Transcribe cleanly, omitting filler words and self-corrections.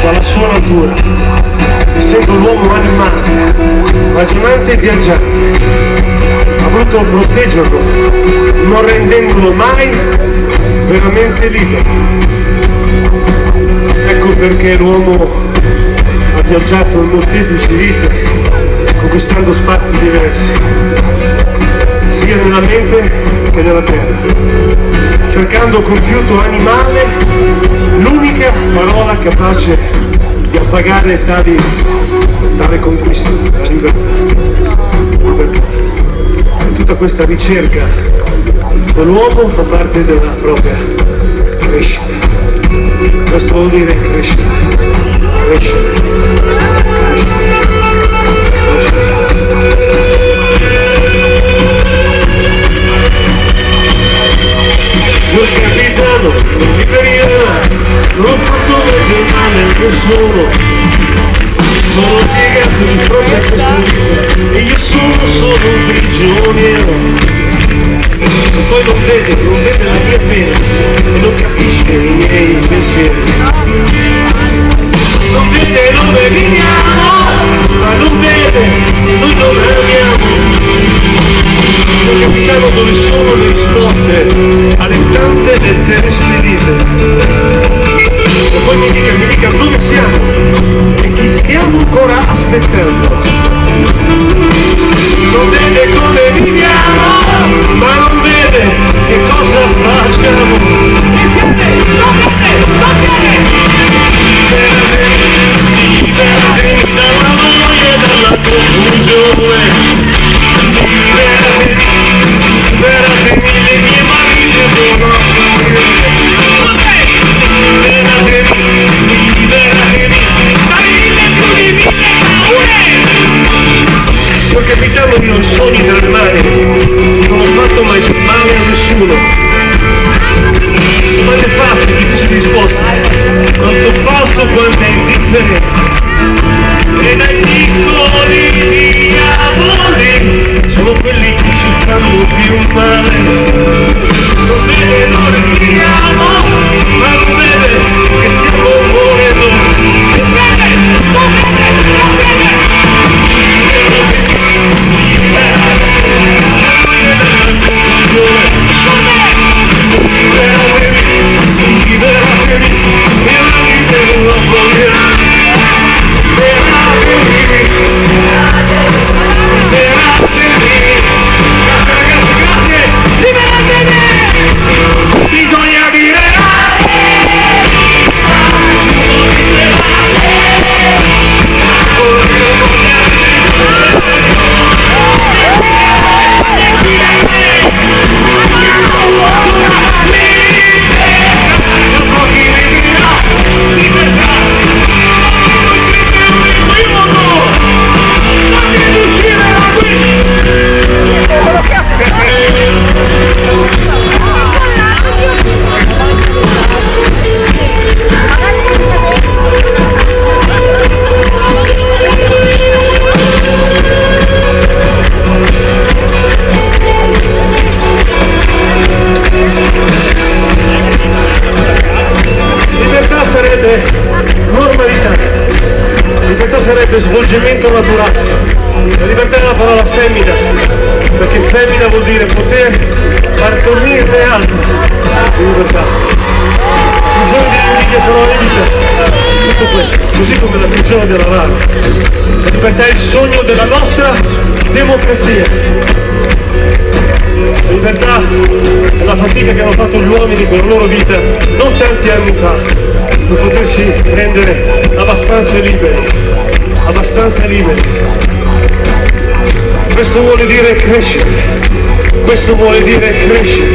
dalla sua natura, essendo l'uomo animale, ragionante e viaggiante, ha voluto proteggerlo, non rendendolo mai veramente libero. Ecco perché l'uomo ha viaggiato in molteplici vite, conquistando spazi diversi, sia nella mente che nella terra, cercando col fiuto animale l'unica parola capace di appagare tale conquista, la libertà. E tutta questa ricerca dell'uomo fa parte della propria crescita. Questo vuol dire crescere. Signor capitano, non mi perioda, non ho fatto mai male a nessuno. Sono piegato di fronte a questa vita e io sono solo un prigioniero. E poi non vede la mia pena e non capisce i miei pensieri. Non vede dove viviamo, ma non vede noi dove andiamo. Signor capitano, dove sono le risposte alle tante lettere spedite? E poi mi dica dove siamo e chi stiamo ancora aspettando. Non vede come viviamo, ma non vede che cosa facciamo. E siete, non viene! Liberatemi dalla noia e dalla confusione. Liberatemi le mie mani che devono apparire. Signor capitano, io ho sogni dal mare, non ho fatto mai male a nessuno. Domande facili, difficili risposte, quanto falso, quanta indifferenza. E dai piccoli diavoli sono quelli che ci fanno più male. Non vede, non respiriamo, ma non vede che stiamo morendo. Non vede! Svolgimento naturale. La libertà è una parola femmina, perché femmina vuol dire poter partornirne altro di libertà. Prigione dell'invidia però evita tutto questo, così come la prigione della rabbia. La libertà è il sogno della nostra democrazia. La libertà è la fatica che hanno fatto gli uomini con la loro vita non tanti anni fa per poterci rendere abbastanza liberi. Questo vuole dire crescere, questo vuole dire crescere.